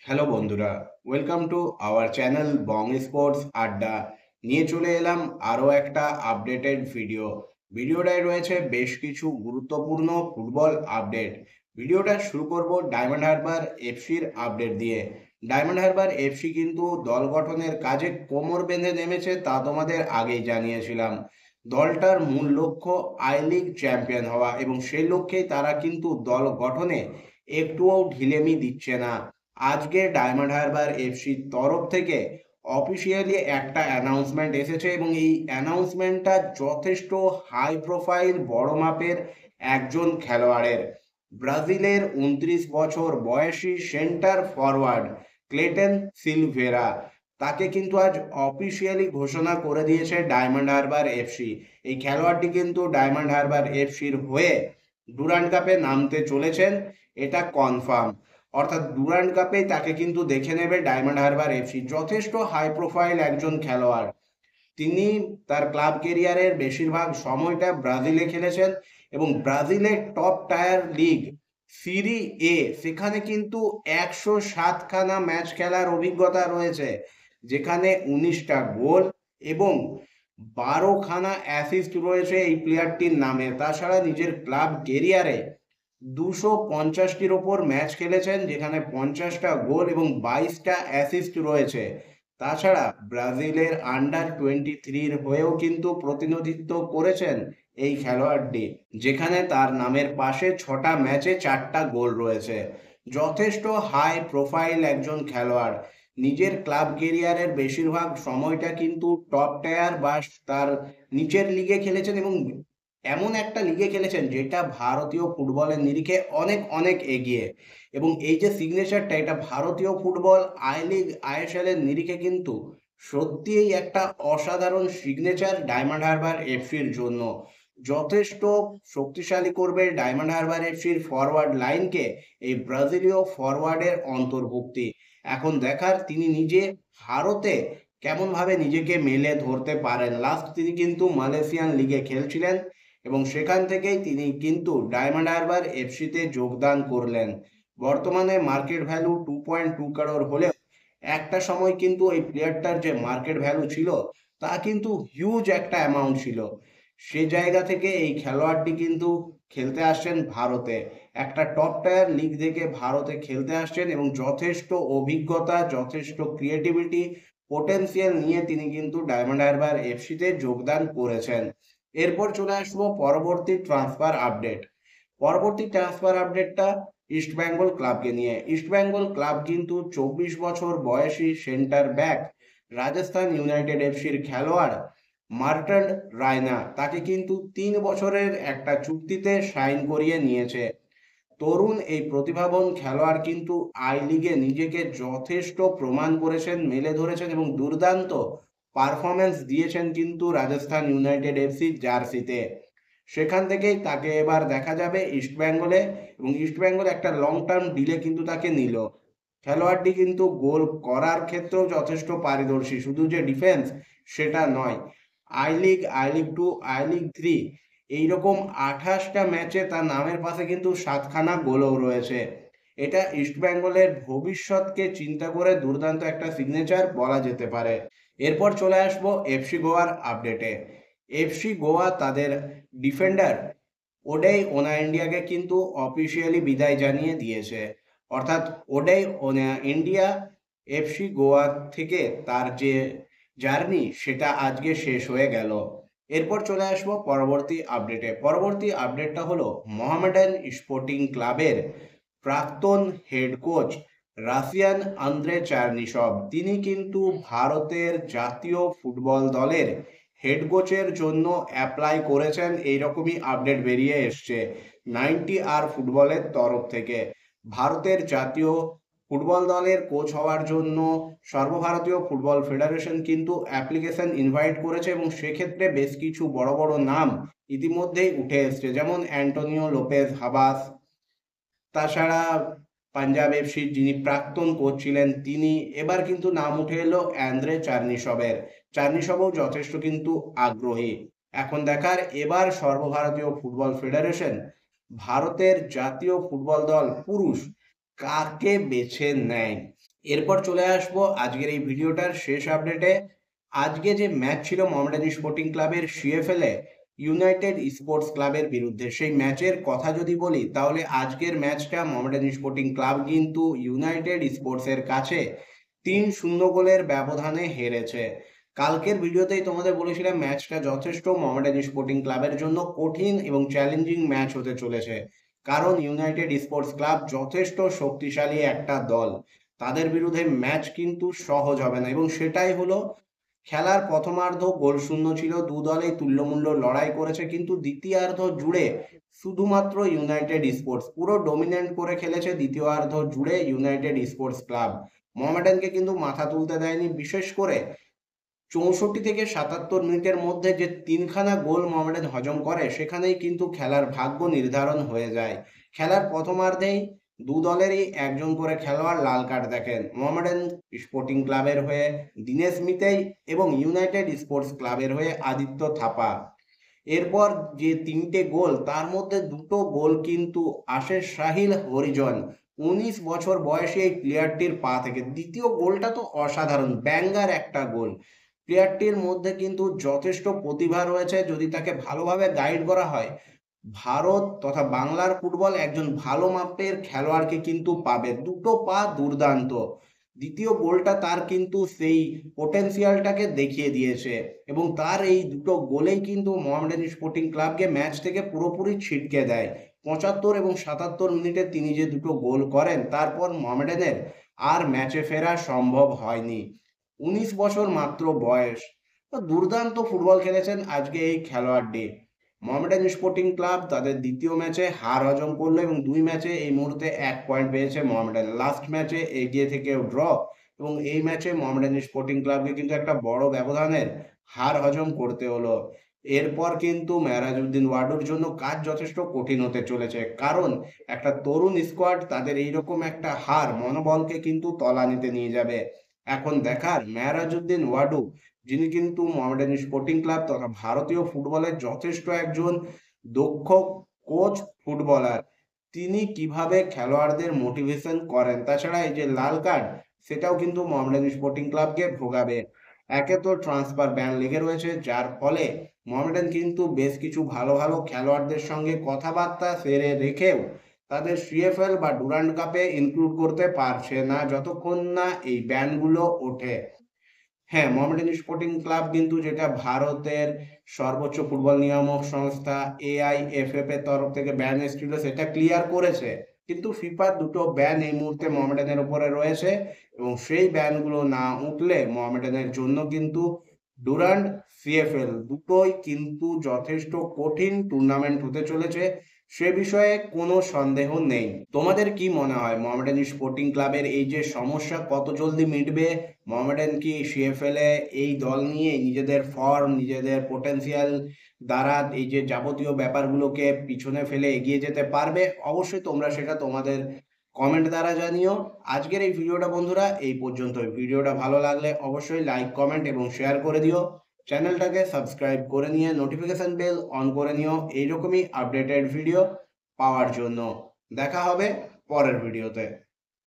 Hello বন্ধুরা, welcome to our channel Bong sports আড্ডা। নিয়ে চলে এলাম আরও একটা আপডেটেড ভিডিওটায় রয়েছে বেশ কিছু গুরুত্বপূর্ণ ফুটবল আপডেট। ভিডিওটা শুরু করব ডায়মন্ড হারবার এফসির আপডেট দিয়ে। ডায়মন্ড হারবার এফসি কিন্তু দল গঠনের কাজে কোমর বেঁধে নেমেছে, তা তোমাদের আগেই জানিয়েছিলাম। দলটার মূল লক্ষ্য আই লিগ চ্যাম্পিয়ন হওয়া, এবং সেই লক্ষ্যেই তারা কিন্তু দল গঠনে একটুও ঢিলেমি দিচ্ছে না। আজকে ডায়মন্ড হারবার এফসির তরফ থেকে অফিসিয়ালি একটা অ্যানাউন্সমেন্ট এসেছে, এবং এই অ্যানাউন্সমেন্টটা যথেষ্ট হাই প্রোফাইল বড় মাপের একজন খেলোয়াড়ের। ব্রাজিলের 29 বছর বয়সী সেন্টার ফরওয়ার্ড ক্লেটন সিলভেরা, তাকে কিন্তু আজ অফিসিয়ালি ঘোষণা করে দিয়েছে ডায়মন্ড হারবার এফসি। এই খেলোয়াড়টি কিন্তু ডায়মন্ড হারবার এফসির হয়ে ডুরান্ড কাপে নামতে চলেছেন, এটা কনফার্ম। অর্থাৎ ডুরান্ড কাপে তাকে কিন্তু দেখে নেবে ডায়মন্ড হারবার এফসি। যথেষ্ট হাই প্রোফাইল একজন খেলোয়াড়। তিনি তার ক্লাব কেরিয়ারের বেশিরভাগ সময়টা ব্রাজিলে খেলেছেন, এবং ব্রাজিলের টপ টায়ার লিগ সিরি এ, সেখানে কিন্তু 107খানা ম্যাচ খেলার অভিজ্ঞতা রয়েছে, যেখানে 19টা গোল এবং 12খানা অ্যাসিস্ট রয়েছে এই প্লেয়ারটির নামে। তাছাড়া নিজের ক্লাব কেরিয়ারে 250টির ওপর ম্যাচ খেলেছেন, যেখানে 50টা গোল এবং 22টা অ্যাসিস্ট রয়েছে। তাছাড়া ব্রাজিলের আন্ডার 23-র হয়েও কিন্তু প্রতিনিধিত্ব করেছেন এই খেলোয়াড়টি, যেখানে তার নামের পাশে 6টা ম্যাচে 4টা গোল রয়েছে। যথেষ্ট হাই প্রোফাইল একজন খেলোয়াড়। নিজের ক্লাব কেরিয়ারের বেশিরভাগ সময়টা কিন্তু টপ টায়ার বা তার নিচের লিগে খেলেছেন, এবং এমন একটা লিগে খেলেছেন যেটা ভারতীয় ফুটবলের নিরিখে অনেক অনেক এগিয়ে। এবং এই যে সিগনেচারটা, এটা ভারতীয় ফুটবল আই লিগ আইএসএল এর নিরিখে কিন্তু সত্যিই একটা অসাধারণ সিগনেচার ডায়মন্ড হারবার এফসির জন্য। যথেষ্ট শক্তিশালী করবে ডায়মন্ড হারবার এফসির ফরওয়ার্ড লাইনকে এই ব্রাজিলীয় ফরওয়ার্ডের অন্তর্ভুক্তি। এখন দেখার তিনি নিজে ভারতে কেমন ভাবে নিজেকে মেলে ধরতে পারেন। লাস্ট তিনি কিন্তু মালয়েশিয়ান লিগে খেলছিলেন, এবং সেখান থেকেই তিনি কিন্তু ডায়মন্ড হারবার এফসিতে যোগদান করলেন। বর্তমানে মার্কেট ভ্যালু 2.2 কারোর হলেও একটা সময় কিন্তু এই প্লেয়ারটার যে মার্কেট ভ্যালু ছিল, তা কিন্তু হিউজ একটা অ্যামাউন্ট ছিল। সে জায়গা থেকে এই খেলোয়াড়টি কিন্তু খেলতে আসছেন ভারতে, একটা টপ টায়ার লিগ থেকে ভারতে খেলতে আসছেন, এবং যথেষ্ট অভিজ্ঞতা, যথেষ্ট ক্রিয়েটিভিটি, পোটেনশিয়াল নিয়ে তিনি কিন্তু ডায়মন্ড হারবার এফসিতে যোগদান করেছেন। এরপর চলে আসবো পরবর্তী ট্রান্সফার আপডেট। পরবর্তী ট্রান্সফার আপডেটটা ইস্ট বেঙ্গল ক্লাবকে নিয়ে। ইস্ট বেঙ্গল ক্লাব কিন্তু 24 বছর বয়সী সেন্টার ব্যাক রাজস্থান ইউনাইটেড এফসির খেলোয়াড় মার্টন রায়না, তাকে কিন্তু 3 বছরের একটা চুক্তিতে সাইন করিয়ে নিয়েছে। তরুণ এই প্রতিভাবান খেলোয়াড় কিন্তু আই লিগে নিজেকে যথেষ্ট প্রমাণ করেছেন, মেলে ধরেছেন, এবং দুর্দান্ত পারফরমেন্স দিয়েছেন কিন্তু রাজস্থান ইউনাইটেড এফসি জার্সিতে। সেখান থেকেই তাকে এবার দেখা যাবে ইস্ট বেঙ্গলে, এবং ইস্ট বেঙ্গল একটা লং টার্ম ডিলে কিন্তু তাকে নিল। খেলোয়াড়টি কিন্তু গোল করার ক্ষেত্রেও যথেষ্ট পারদর্শী, শুধু যে ডিফেন্স সেটা নয়। আই লিগ 2, আই লিগ 3 এইরকম 28টা ম্যাচে তার নামের পাশে কিন্তু 7খানা গোলও রয়েছে। এটা ইস্ট বেঙ্গলের ভবিষ্যৎকে চিন্তা করে দুর্দান্ত একটা সিগনেচার বলা যেতে পারে। এরপর চলে আসবো এফসি গোয়ার আপডেটে। এফসি গোয়া তাদের ডিফেন্ডার ওডেই ওনা ইন্ডিয়াকে কিন্তু অফিসিয়ালি বিদায় জানিয়ে দিয়েছে। অর্থাৎ ওডেই ওনা ইন্ডিয়া এফসি গোয়া থেকে তার যে জার্নি, সেটা আজকে শেষ হয়ে গেল। এরপর চলে আসবো পরবর্তী আপডেটে। পরবর্তী আপডেটটা হলো মোহামেডান স্পোর্টিং ক্লাবের প্রাক্তন হেড কোচ রাশিয়ান আন্দ্রে চার্নিসভ, তিনি কিন্তু ভারতের জাতীয় ফুটবল দলের হেড কোচের জন্য অ্যাপ্লাই করেছেন, এইরকমই আপডেট বেরিয়ে এসছে 90 আর ফুটবলের তরফ থেকে। ভারতের জাতীয় ফুটবল দলের কোচ হওয়ার জন্য সর্বভারতীয় ফুটবল ফেডারেশন কিন্তু অ্যাপ্লিকেশন ইনভাইট করেছে, এবং সেক্ষেত্রে বেশ কিছু বড় বড় নাম ইতিমধ্যেই উঠে এসছে, যেমন অ্যান্টোনিও লোপেজ হাবাস। তাছাড়া পাঞ্জাব এফসির যিনি প্রাক্তন কোচ ছিলেন তিনি, এবার কিন্তু নাম উঠে এলো অ্যান্দ্রে চার্নিসভের। চার্নিসভও যথেষ্ট কিন্তু আগ্রহী। এখন দেখার এবার সর্বভারতীয় ফুটবল ফেডারেশন ভারতের জাতীয় ফুটবল দল পুরুষ কাকে বেছে নেয়। এরপর চলে আসবো আজকের এই ভিডিওটার শেষ আপডেটে। আজকে যে ম্যাচ ছিল মোহামেডান স্পোর্টিং ক্লাবের সিএফএল এ ইউনাইটেড স্পোর্টস ক্লাবের বিরুদ্ধে, সেই ম্যাচের কথা যদি বলি তাহলে আজকের ম্যাচটা মোহামেডান স্পোর্টিং ক্লাব কিন্তু ইউনাইটেড স্পোর্টস এর কাছে 3-0 গোলের ব্যবধানে হেরেছে। কালকের ভিডিওতেই তোমাদের বলেছিলাম ম্যাচটা যথেষ্ট মোহামেডান স্পোর্টিং ক্লাবের জন্য কঠিন এবং চ্যালেঞ্জিং ম্যাচ হতে চলেছে, কারণ ইউনাইটেড স্পোর্টস ক্লাব যথেষ্ট শক্তিশালী একটা দল। তাদের বিরুদ্ধে ম্যাচ কিন্তু সহজ হবে না, এবং সেটাই হলো। খেলার প্রথমার্ধ গোলশূন্য ছিল, দু দলেই তুল্যমূল্য লড়াই করেছে, কিন্তু দ্বিতীয়ার্ধ জুড়ে শুধুমাত্র ইউনাইটেড স্পোর্টস পুরো ডমিনেন্ট করে খেলেছে। দ্বিতীয়ার্ধ জুড়ে ইউনাইটেড স্পোর্টস ক্লাব মোহামেডানকে কিন্তু মাথা তুলতে দেয়নি। বিশেষ করে 64 থেকে 77 মিনিটের মধ্যে যে তিনখানা গোল মোহামেডান হজম করে, সেখানেই কিন্তু খেলার ভাগ্য নির্ধারণ হয়ে যায়। খেলার প্রথমার্ধেই দু দলেরই একজন করে খেলোয়াড় লাল কার্ড দেখেন, মোহামেডান স্পোর্টিং ক্লাবের হয়ে দীনেশ মিতেই এবং ইউনাইটেড স্পোর্টস ক্লাবের হয়ে আদিত্য থাপা। এরপর যে তিনটে গোল, তার মধ্যে দুটো গোল কিন্তু আসে সাহিল হরিজন, 19 বছর বয়সী এই প্লেয়ারটির পা থেকে। দ্বিতীয় গোলটা তো অসাধারণ, ব্যাঙ্গার একটা গোল। প্লেয়ারটির মধ্যে কিন্তু যথেষ্ট প্রতিভা রয়েছে, যদি তাকে ভালোভাবে গাইড করা হয় ভারত তথা বাংলার ফুটবল একজন ভালো মাপের খেলোয়াড়কে কিন্তু পাবে। দুটো পা দুর্দান্ত। দ্বিতীয় গোলটা তার কিন্তু সেই পোটেনশিয়ালটাকে দেখিয়ে দিয়েছে, এবং তার এই দুটো গোলেই কিন্তু মোহামেডান স্পোর্টিং ক্লাবকে ম্যাচ থেকে পুরোপুরি ছিটকে দেয়। 75 এবং 77 মিনিটে তিনি যে দুটো গোল করেন, তারপর মোহামেডানের আর ম্যাচে ফেরা সম্ভব হয়নি। 19 বছর মাত্র বয়স। দুর্দান্ত ফুটবল খেলেছেন আজকে এই খেলোয়াড়টি। মোহামেডান স্পোর্টিং ক্লাব তাদের দ্বিতীয় ম্যাচে হার হজম করলো, এবং 2 ম্যাচে এই মুহূর্তে 1 পয়েন্ট পেয়েছে মোহামেডান। লাস্ট ম্যাচে এগিয়ে থেকেও ড্র, এবং এই ম্যাচে মোহামেডান স্পোর্টিং ক্লাবকে কিন্তু একটা বড় ব্যবধানের হার হজম করতে হলো। এরপর কিন্তু মেহরাজউদ্দিন ওয়াডুর জন্য কাজ যথেষ্ট কঠিন হতে চলেছে, কারণ একটা তরুণ স্কোয়াড তাদের এইরকম একটা হার মনোবলকে কিন্তু তলানিতে নিয়ে যাবে। এখন দেখার মেহরাজউদ্দিন ওয়াডু, যিনি কিন্তু মোহামেডান স্পোর্টিং ক্লাব তথা ভারতীয় ফুটবলের যথেষ্ট একজন দক্ষ কোচ ফুটবলার, তিনি কিভাবে খেলোয়াড়দের মোটিভেশন করেন। তাছাড়া এই যে লাল কার্ড, সেটাও কিন্তু মোহামেডান স্পোর্টিং ক্লাবকে ভোগাবে। একে তো ট্রান্সফার ব্যান লেগে রয়েছে, যার ফলে মোহামেডান কিন্তু বেশ কিছু ভালো ভালো খেলোয়াড়দের সঙ্গে কথাবার্তা সেরে রেখেও তাদের সিএফএল বা ডুরান্ড কাপে ইনক্লুড করতে পারছে না, যতক্ষণ না এই ব্যানগুলো ওঠে। হ্যাঁ, মোহামেডান স্পোর্টিং ক্লাব কিন্তু, যেটা ভারতের সর্বোচ্চ ফুটবল নিয়ামক সংস্থা AIFF এর তরফ থেকে ব্যান এসেছিল, সেটা ক্লিয়ার করেছে। কিন্তু ফিফার দুটো ব্যান এই মুহূর্তে মোহামেডানের উপরে রয়েছে, এবং সেই ব্যানগুলো না উঠলে মোহামেডানের জন্য কিন্তু ডুরান্ড সিএফএল দুটোই কিন্তু যথেষ্ট কঠিন টুর্নামেন্ট হতে চলেছে, সে বিষয়ে কোনো সন্দেহ নেই। তোমাদের কি মনে হয় মোহামেডান স্পোর্টিং ক্লাবের এই যে সমস্যা কত জলদি মিটবে? মোহামেডান কি সিএফএল এ এই দল নিয়ে নিজেদের ফর্ম, নিজেদের পোটেনশিয়াল দ্বারা এই যে যাবতীয় ব্যাপারগুলোকে পিছনে ফেলে এগিয়ে যেতে পারবে? অবশ্যই তোমরা সেটা তোমাদের কমেন্ট দ্বারা জানিও। আজকের এই ভিডিওটা বন্ধুরা এই পর্যন্তই। ভিডিওটা ভালো লাগলে অবশ্যই লাইক, কমেন্ট এবং শেয়ার করে দিও। চ্যানেলটাকে সাবস্ক্রাইব করে নিয়ে নোটিফিকেশন বেল অন করে নিও এইরকমই আপডেটেড ভিডিও পাওয়ার জন্য। দেখা হবে পরের ভিডিওতে।